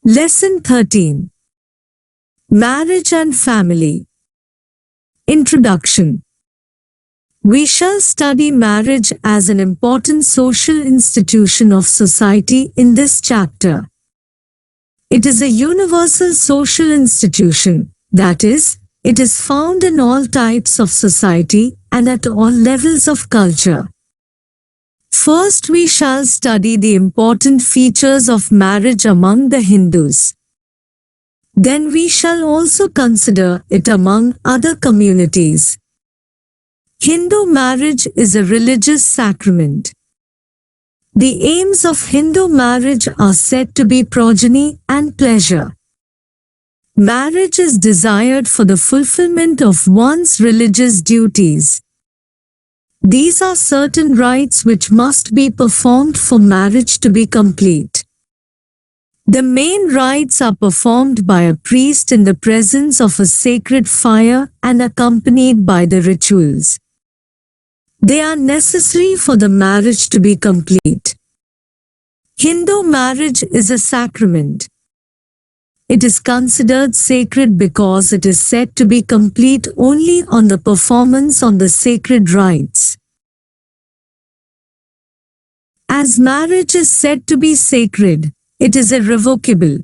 Lesson 13. Marriage and Family. Introduction. We shall study marriage as an important social institution of society in this chapter. It is a universal social institution, that is, it is found in all types of society and at all levels of culture. First, we shall study the important features of marriage among the Hindus. Then we shall also consider it among other communities. Hindu marriage is a religious sacrament. The aims of Hindu marriage are said to be progeny and pleasure. Marriage is desired for the fulfillment of one's religious duties. These are certain rites which must be performed for marriage to be complete. The main rites are performed by a priest in the presence of a sacred fire and accompanied by the rituals. They are necessary for the marriage to be complete. Hindu marriage is a sacrament. It is considered sacred because it is said to be complete only on the performance of the sacred rites. As marriage is said to be sacred, it is irrevocable.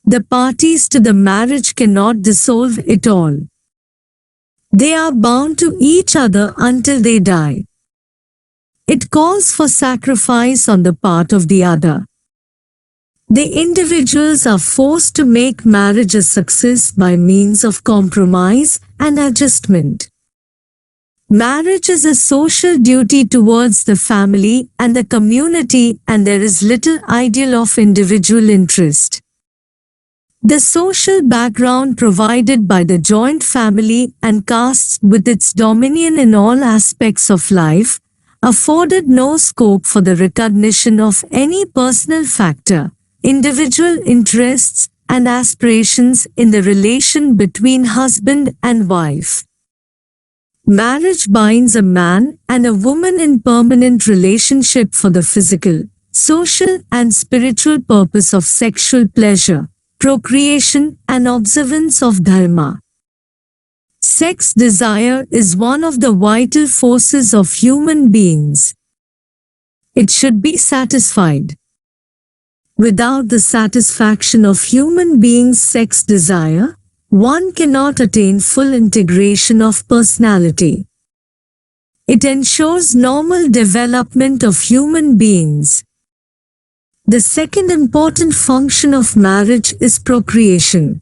The parties to the marriage cannot dissolve it all. They are bound to each other until they die. It calls for sacrifice on the part of the other. The individuals are forced to make marriage a success by means of compromise and adjustment. Marriage is a social duty towards the family and the community, and there is little ideal of individual interest. The social background provided by the joint family and caste with its dominion in all aspects of life afforded no scope for the recognition of any personal factor, individual interests and aspirations in the relation between husband and wife. Marriage binds a man and a woman in permanent relationship for the physical, social and spiritual purpose of sexual pleasure, procreation and observance of dharma. Sex desire is one of the vital forces of human beings. It should be satisfied. Without the satisfaction of human beings' sex desire, one cannot attain full integration of personality. It ensures normal development of human beings. The second important function of marriage is procreation.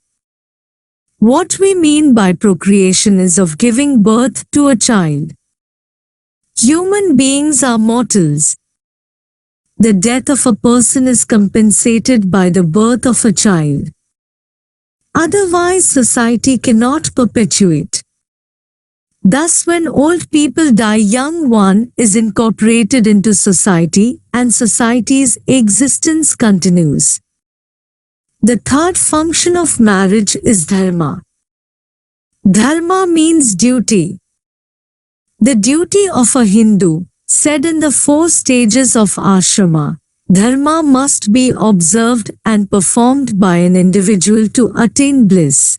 What we mean by procreation is of giving birth to a child. Human beings are mortals. The death of a person is compensated by the birth of a child. Otherwise, society cannot perpetuate. Thus, when old people die, young one is incorporated into society and society's existence continues. The third function of marriage is dharma. Dharma means duty. The duty of a Hindu, said in the 4 stages of ashrama, dharma must be observed and performed by an individual to attain bliss.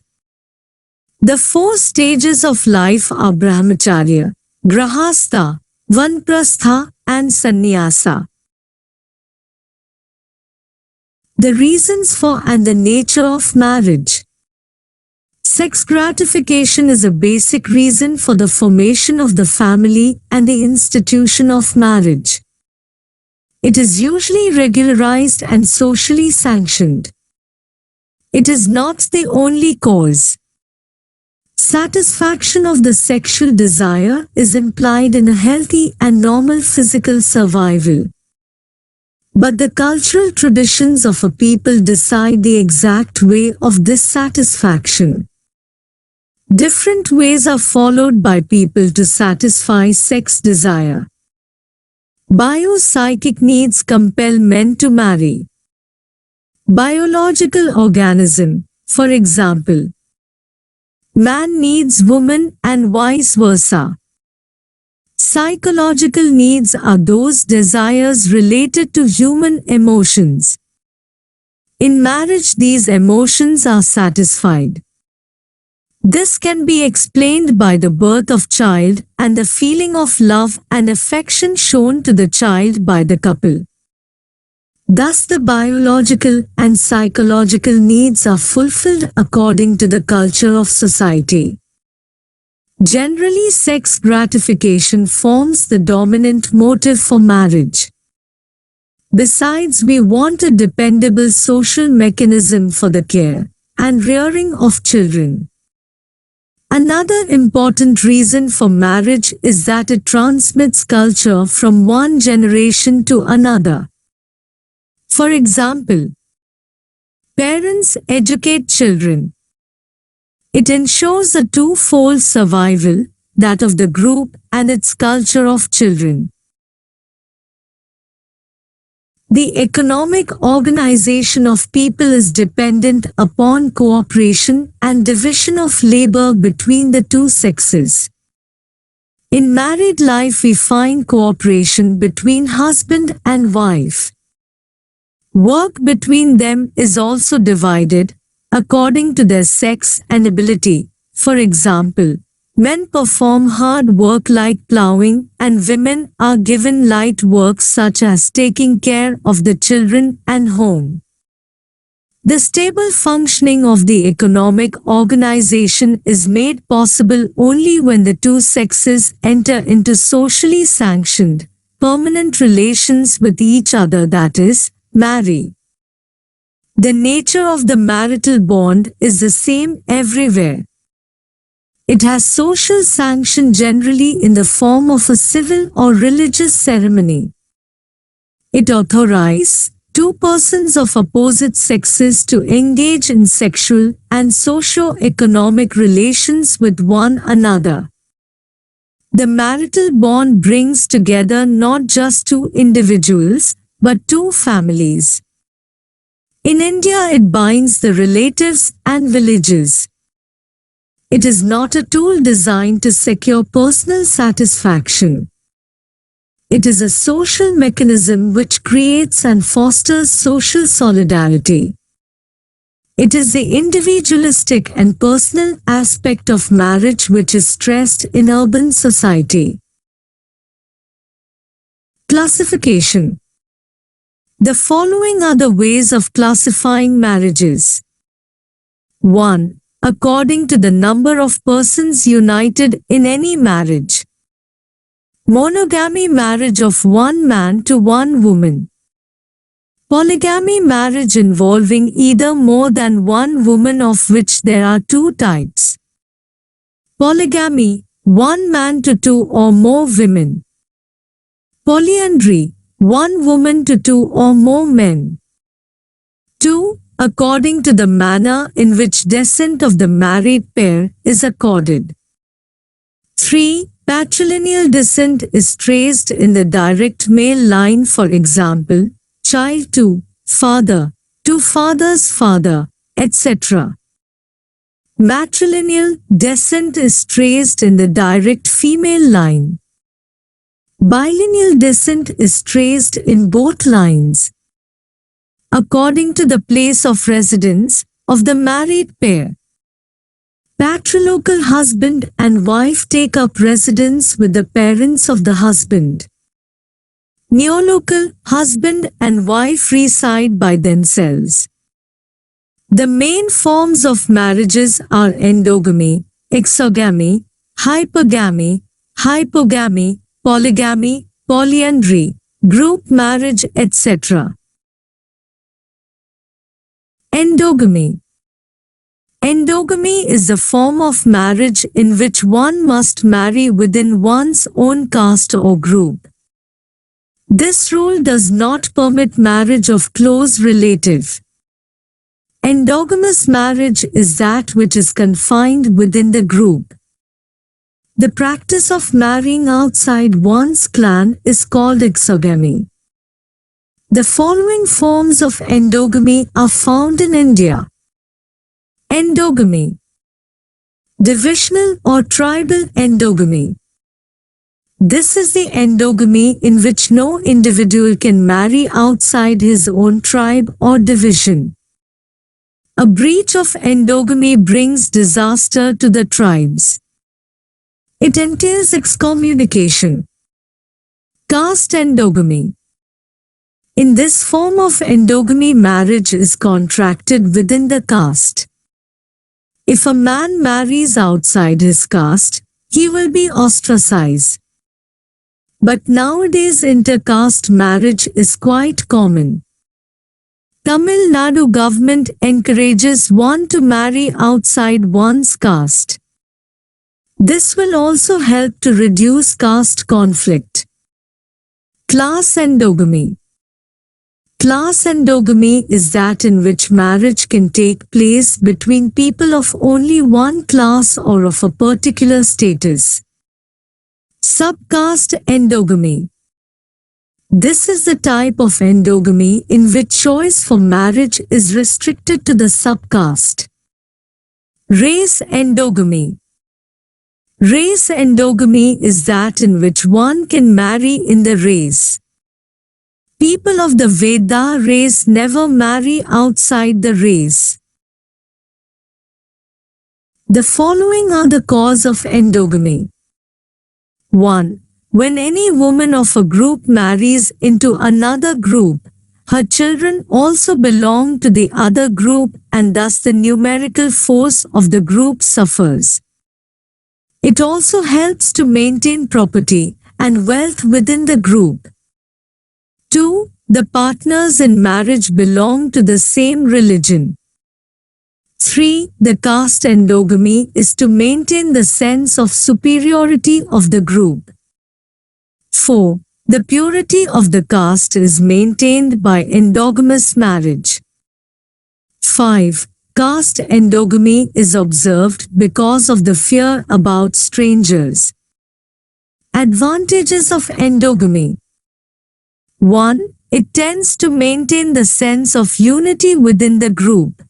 The 4 stages of life are brahmacharya, grahastha, vanprastha and sannyasa. The reasons for and the nature of marriage. Sex gratification is a basic reason for the formation of the family and the institution of marriage. It is usually regularized and socially sanctioned. It is not the only cause. Satisfaction of the sexual desire is implied in a healthy and normal physical survival. But the cultural traditions of a people decide the exact way of this satisfaction. Different ways are followed by people to satisfy sex desire. Biopsychic needs compel men to marry. Biological organism, for example. Man needs woman and vice versa. Psychological needs are those desires related to human emotions. In marriage, these emotions are satisfied. This can be explained by the birth of child and the feeling of love and affection shown to the child by the couple. Thus, the biological and psychological needs are fulfilled according to the culture of society. Generally, sex gratification forms the dominant motive for marriage. Besides, we want a dependable social mechanism for the care and rearing of children. Another important reason for marriage is that it transmits culture from one generation to another. For example, parents educate children. It ensures a twofold survival, that of the group and its culture of children. The economic organization of people is dependent upon cooperation and division of labor between the two sexes. In married life, we find cooperation between husband and wife. Work between them is also divided according to their sex and ability. For example, men perform hard work like plowing and women are given light work such as taking care of the children and home. The stable functioning of the economic organization is made possible only when the two sexes enter into socially sanctioned, permanent relations with each other, that is, marry. The nature of the marital bond is the same everywhere. It has social sanction generally in the form of a civil or religious ceremony. It authorizes two persons of opposite sexes to engage in sexual and socio-economic relations with one another. The marital bond brings together not just two individuals, but two families. In India, it binds the relatives and villages. It is not a tool designed to secure personal satisfaction. It is a social mechanism which creates and fosters social solidarity. It is the individualistic and personal aspect of marriage which is stressed in urban society. Classification. The following are the ways of classifying marriages. 1. According to the number of persons united in any marriage. Monogamy, marriage of one man to one woman. Polygamy, marriage involving either more than one woman, of which there are two types. Polygamy, one man to two or more women. Polyandry, one woman to two or more men. 2. According to the manner in which descent of the married pair is accorded. 3. Patrilineal descent is traced in the direct male line, for example, child to father's father, etc. Matrilineal descent is traced in the direct female line. Bilineal descent is traced in both lines. According to the place of residence of the married pair. Patrilocal, husband and wife take up residence with the parents of the husband. Neolocal, husband and wife reside by themselves. The main forms of marriages are endogamy, exogamy, hypergamy, hypogamy, polygamy, polyandry, group marriage, etc. Endogamy. Endogamy is a form of marriage in which one must marry within one's own caste or group. This rule does not permit marriage of close relative. Endogamous marriage is that which is confined within the group. The practice of marrying outside one's clan is called exogamy. The following forms of endogamy are found in India. Endogamy. Divisional or tribal endogamy. This is the endogamy in which no individual can marry outside his own tribe or division. A breach of endogamy brings disaster to the tribes. It entails excommunication. Caste endogamy. In this form of endogamy, marriage is contracted within the caste. If a man marries outside his caste, he will be ostracized. But nowadays intercaste marriage is quite common. Tamil Nadu government encourages one to marry outside one's caste. This will also help to reduce caste conflict. Class endogamy. Class endogamy is that in which marriage can take place between people of only one class or of a particular status. Subcaste endogamy. This is the type of endogamy in which choice for marriage is restricted to the subcaste. Race endogamy. Race endogamy is that in which one can marry in the race. People of the Veda race never marry outside the race. The following are the cause of endogamy. 1. When any woman of a group marries into another group, her children also belong to the other group and thus the numerical force of the group suffers. It also helps to maintain property and wealth within the group. 2. The partners in marriage belong to the same religion. 3. The caste endogamy is to maintain the sense of superiority of the group. 4. The purity of the caste is maintained by endogamous marriage. 5. Caste endogamy is observed because of the fear about strangers. Advantages of endogamy. 1. It tends to maintain the sense of unity within the group.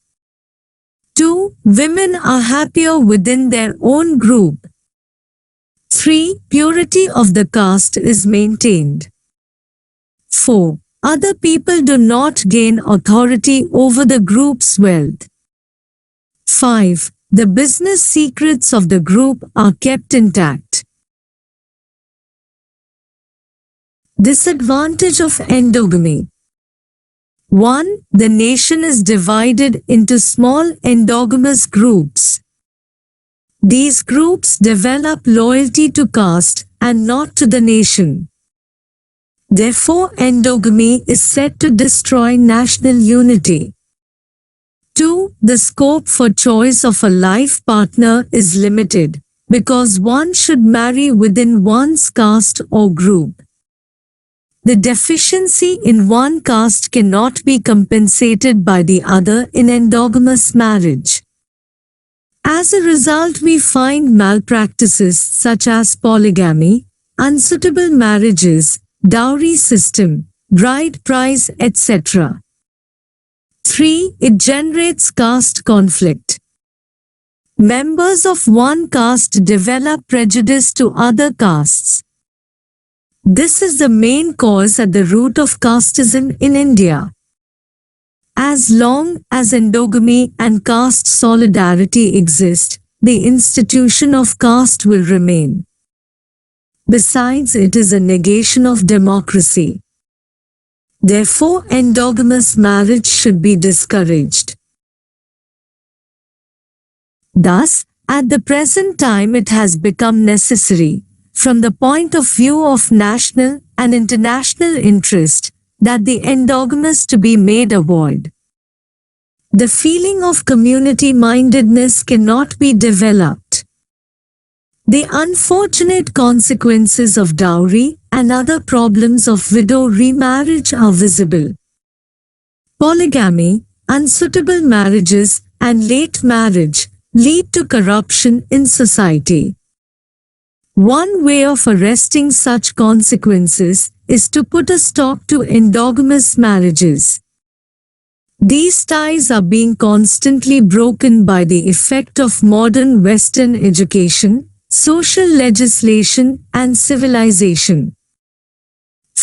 2. Women are happier within their own group. 3. Purity of the caste is maintained. 4. Other people do not gain authority over the group's wealth. 5. The business secrets of the group are kept intact. Disadvantage of endogamy. 1. The nation is divided into small endogamous groups. These groups develop loyalty to caste and not to the nation. Therefore, endogamy is said to destroy national unity. 2. The scope for choice of a life partner is limited, because one should marry within one's caste or group. The deficiency in one caste cannot be compensated by the other in endogamous marriage. As a result, we find malpractices such as polygamy, unsuitable marriages, dowry system, bride price, etc. 3. It generates caste conflict. Members of one caste develop prejudice to other castes. This is the main cause at the root of casteism in India. As long as endogamy and caste solidarity exist, the institution of caste will remain. Besides, it is a negation of democracy. Therefore, endogamous marriage should be discouraged. Thus, at the present time it has become necessary, from the point of view of national and international interest, that the endogamous to be made a void. The feeling of community-mindedness cannot be developed. The unfortunate consequences of dowry and other problems of widow remarriage are visible. Polygamy, unsuitable marriages, and late marriage lead to corruption in society. One way of arresting such consequences is to put a stop to endogamous marriages. These ties are being constantly broken by the effect of modern Western education, social legislation, and civilization.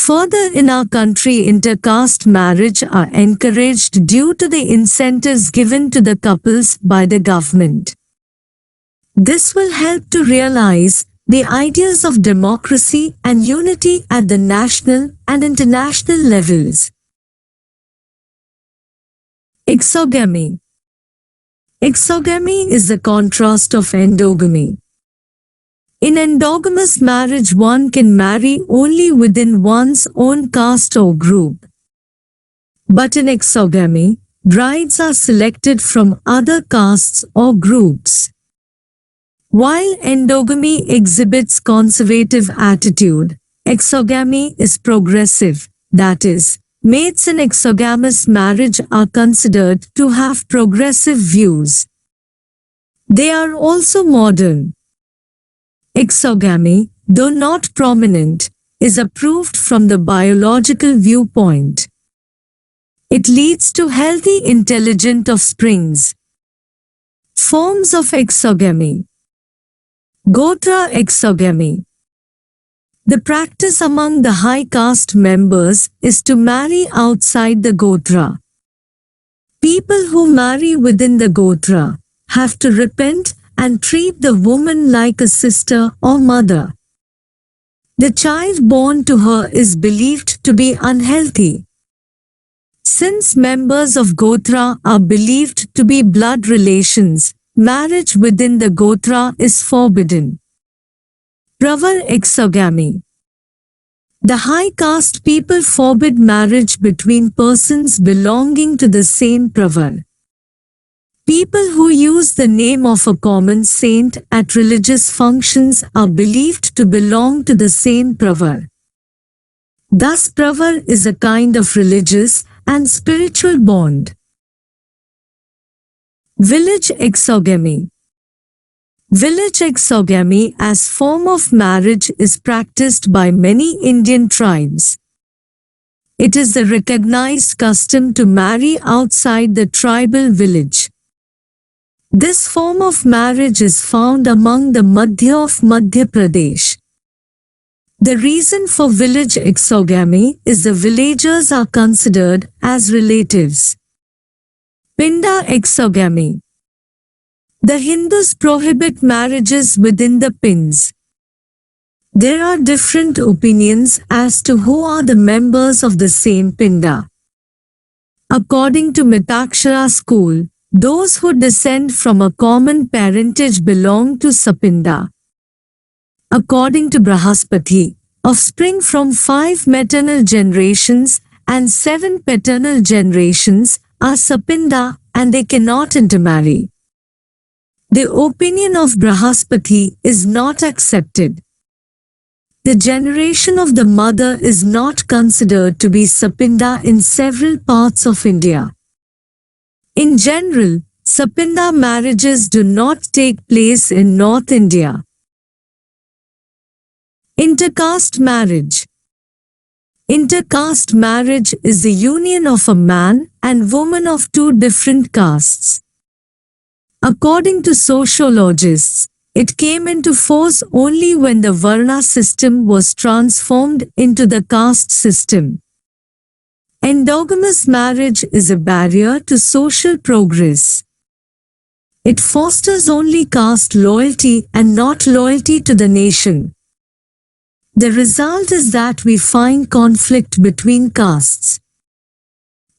Further, in our country, intercaste marriage are encouraged due to the incentives given to the couples by the government. This will help to realize the ideas of democracy and unity at the national and international levels. Exogamy. Exogamy is the contrast of endogamy. In endogamous marriage, one can marry only within one's own caste or group. But in exogamy, brides are selected from other castes or groups. While endogamy exhibits conservative attitude, exogamy is progressive, that is, mates in exogamous marriage are considered to have progressive views. They are also modern. Exogamy, though not prominent, is approved from the biological viewpoint. It leads to healthy, intelligent offsprings. Forms of exogamy. Gotra exogamy. The practice among the high caste members is to marry outside the Gotra. People who marry within the Gotra have to repent and treat the woman like a sister or mother. The child born to her is believed to be unhealthy. Since members of Gotra are believed to be blood relations, marriage within the Gotra is forbidden. Pravar exogamy. The high caste people forbid marriage between persons belonging to the same Pravar. People who use the name of a common saint at religious functions are believed to belong to the same Pravar. Thus, Pravar is a kind of religious and spiritual bond. Village exogamy. Village exogamy as form of marriage is practiced by many Indian tribes. It is the recognized custom to marry outside the tribal village. This form of marriage is found among the Madhya of Madhya Pradesh. The reason for village exogamy is the villagers are considered as relatives. Pinda exogamy. The Hindus prohibit marriages within the pins. There are different opinions as to who are the members of the same pinda. According to Mitakshara school, those who descend from a common parentage belong to Sapinda. According to Brahaspati, offspring from 5 maternal generations and 7 paternal generations are Sapinda and they cannot intermarry. The opinion of Brahaspati is not accepted. The generation of the mother is not considered to be Sapinda in several parts of India. In general, Sapinda marriages do not take place in North India. Intercaste marriage. Intercaste marriage is the union of a man and woman of 2 different castes. According to sociologists, it came into force only when the Varna system was transformed into the caste system. Endogamous marriage is a barrier to social progress. It fosters only caste loyalty and not loyalty to the nation. The result is that we find conflict between castes.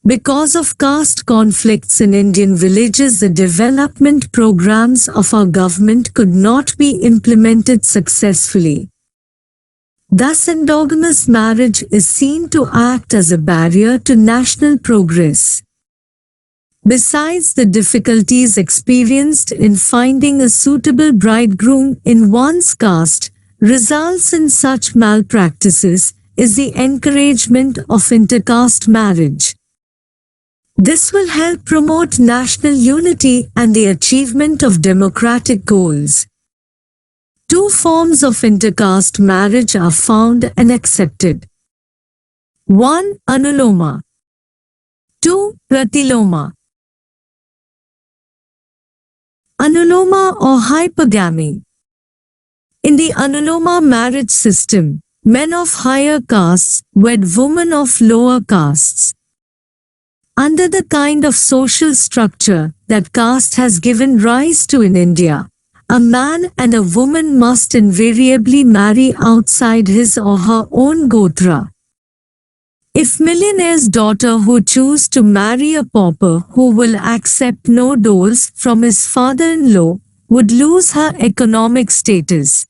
Because of caste conflicts in Indian villages, the development programs of our government could not be implemented successfully. Thus, endogamous marriage is seen to act as a barrier to national progress. Besides the difficulties experienced in finding a suitable bridegroom in one's caste, results in such malpractices is the encouragement of intercaste marriage. This will help promote national unity and the achievement of democratic goals. 2 forms of intercaste marriage are found and accepted. 1. Anuloma. 2. Pratiloma. Anuloma or hypergamy. In the Anuloma marriage system, Men of higher castes wed women of lower castes. Under the kind of social structure that caste has given rise to in India, a man and a woman must invariably marry outside his or her own gotra. If millionaire's daughter who choose to marry a pauper who will accept no doles from his father-in-law would lose her economic status.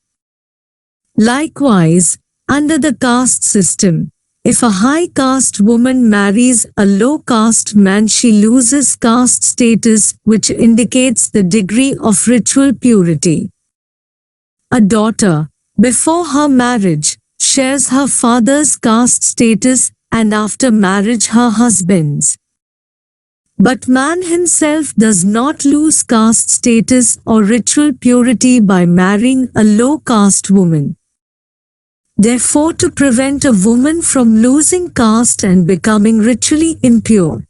Likewise, under the caste system, if a high caste woman marries a low caste man, she loses caste status, which indicates the degree of ritual purity. A daughter, before her marriage, shares her father's caste status and after marriage her husband's. But man himself does not lose caste status or ritual purity by marrying a low caste woman. Therefore, to prevent a woman from losing caste and becoming ritually impure,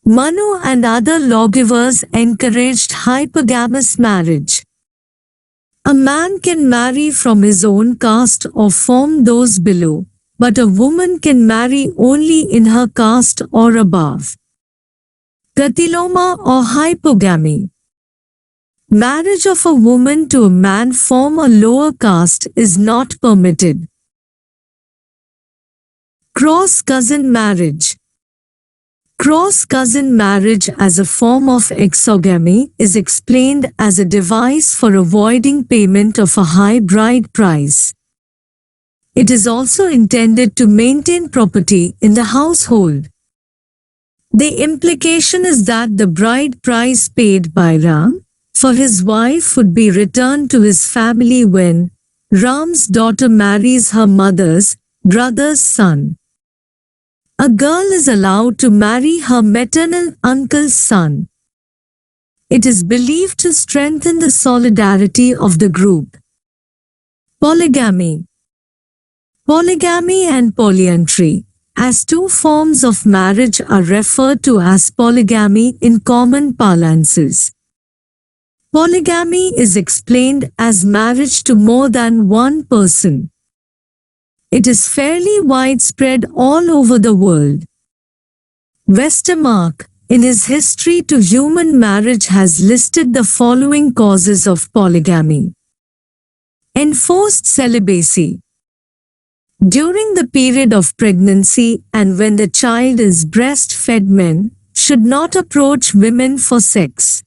Manu and other lawgivers encouraged hypergamous marriage. A man can marry from his own caste or from those below, but a woman can marry only in her caste or above. Pratiloma or hypogamy. Marriage of a woman to a man from a lower caste is not permitted. Cross-cousin marriage. Cross-cousin marriage as a form of exogamy is explained as a device for avoiding payment of a high bride price. It is also intended to maintain property in the household. The implication is that the bride price paid by Ram for his wife would be returned to his family when Ram's daughter marries her mother's brother's son. A girl is allowed to marry her maternal uncle's son. It is believed to strengthen the solidarity of the group. Polygamy. Polygamy and polyandry, as two forms of marriage, are referred to as polygamy in common parlances. Polygamy is explained as marriage to more than one person. It is fairly widespread all over the world. Westermarck, in his History to Human Marriage, has listed the following causes of polygamy. Enforced celibacy. During the period of pregnancy and when the child is breastfed, men should not approach women for sex.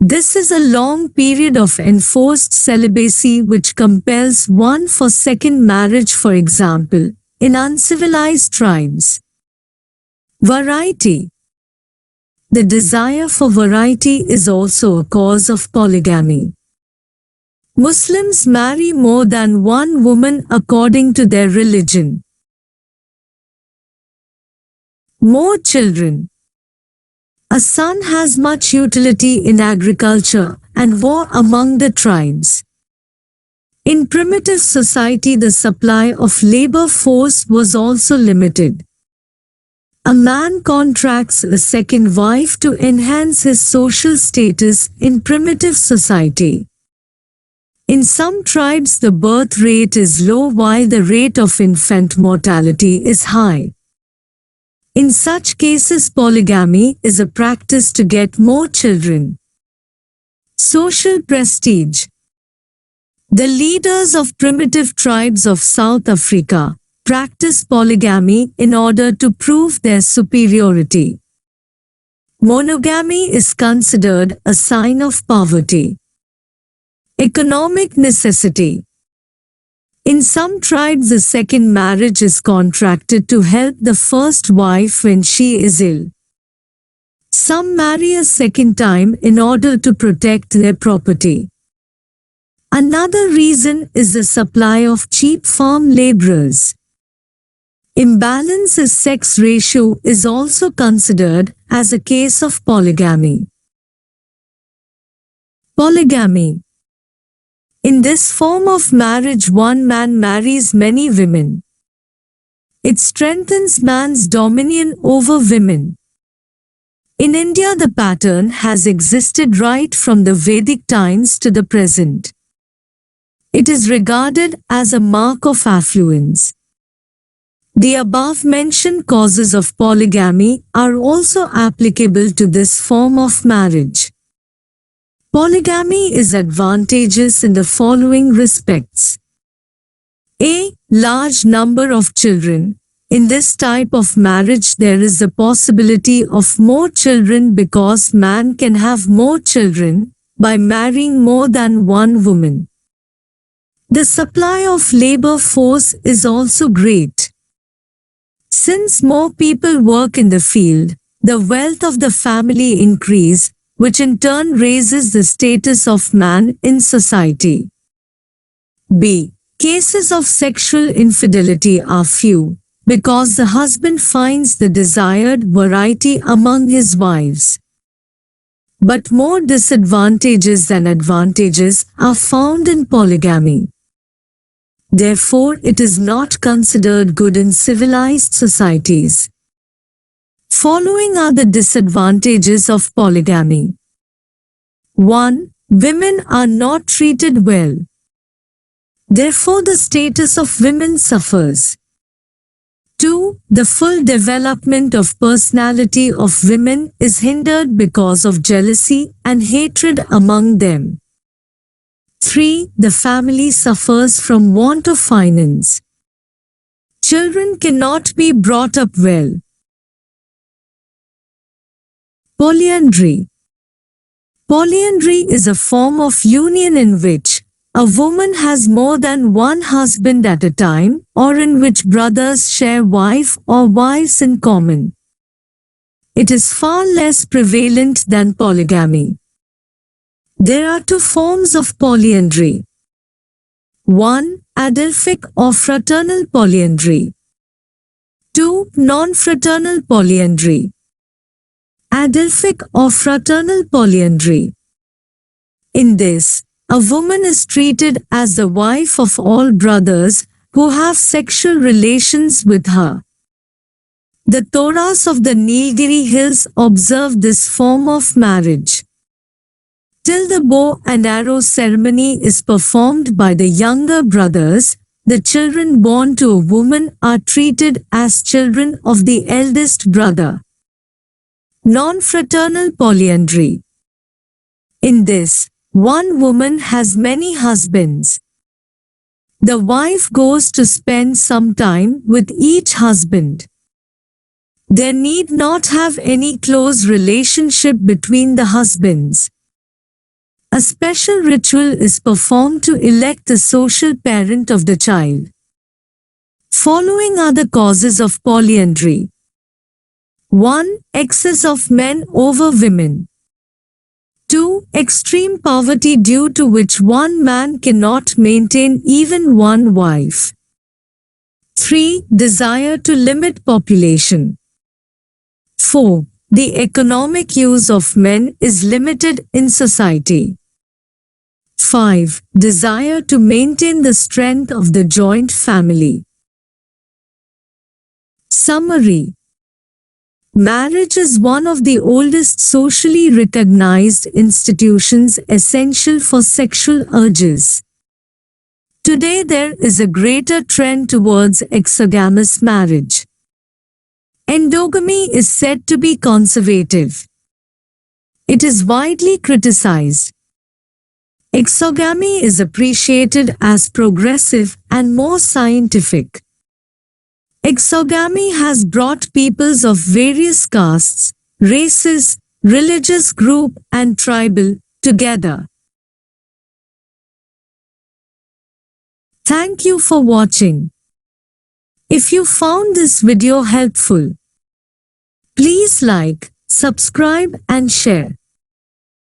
This is a long period of enforced celibacy which compels one for second marriage, for example, in uncivilized tribes. Variety. The desire for variety is also a cause of polygamy. Muslims marry more than one woman according to their religion. More children. A son has much utility in agriculture and war among the tribes. In primitive society, the supply of labor force was also limited. A man contracts a second wife to enhance his social status in primitive society. In some tribes, the birth rate is low while the rate of infant mortality is high. In such cases, polygamy is a practice to get more children. Social prestige. The leaders of primitive tribes of South Africa practice polygamy in order to prove their superiority. Monogamy is considered a sign of poverty. Economic necessity. In some tribes, a second marriage is contracted to help the first wife when she is ill. Some marry a second time in order to protect their property. Another reason is the supply of cheap farm laborers. Imbalance in sex ratio is also considered as a case of polygamy. Polygamy. In this form of marriage, one man marries many women. It strengthens man's dominion over women. In India, the pattern has existed right from the Vedic times to the present. It is regarded as a mark of affluence. The above-mentioned causes of polygamy are also applicable to this form of marriage. Polygamy is advantageous in the following respects. A. Large number of children. In this type of marriage there is a possibility of more children because man can have more children by marrying more than one woman. The supply of labor force is also great. Since more people work in the field, the wealth of the family increase, which in turn raises the status of man in society. B. Cases of sexual infidelity are few, because the husband finds the desired variety among his wives. But more disadvantages than advantages are found in polygamy. Therefore, it is not considered good in civilized societies. Following are the disadvantages of polygamy. 1. Women are not treated well. Therefore, the status of women suffers. 2. The full development of personality of women is hindered because of jealousy and hatred among them. 3. The family suffers from want of finance. Children cannot be brought up well. Polyandry. Polyandry is a form of union in which a woman has more than one husband at a time, or in which brothers share wife or wives in common. It is far less prevalent than polygamy. There are two forms of polyandry. 1. Adelphic or fraternal polyandry. 2. Non-fraternal polyandry. Adelphic or fraternal polyandry. In this, a woman is treated as the wife of all brothers who have sexual relations with her. The Torahs of the Nilgiri hills observe this form of marriage. Till the bow and arrow ceremony is performed by the younger brothers, the children born to a woman are treated as children of the eldest brother. Non-fraternal polyandry. In this, one woman has many husbands. The wife goes to spend some time with each husband. There need not have any close relationship between the husbands. A special ritual is performed to elect the social parent of the child. Following are the causes of polyandry. 1. Excess of men over women. 2. Extreme poverty due to which one man cannot maintain even one wife. 3. Desire to limit population. 4. The economic use of men is limited in society. 5. Desire to maintain the strength of the joint family. Summary. Marriage is one of the oldest socially recognized institutions essential for sexual urges. Today there is a greater trend towards exogamous marriage. Endogamy is said to be conservative. It is widely criticized. Exogamy is appreciated as progressive and more scientific. Exogamy has brought peoples of various castes, races, religious group and tribal together. Thank you for watching. If you found this video helpful, please like, subscribe and share.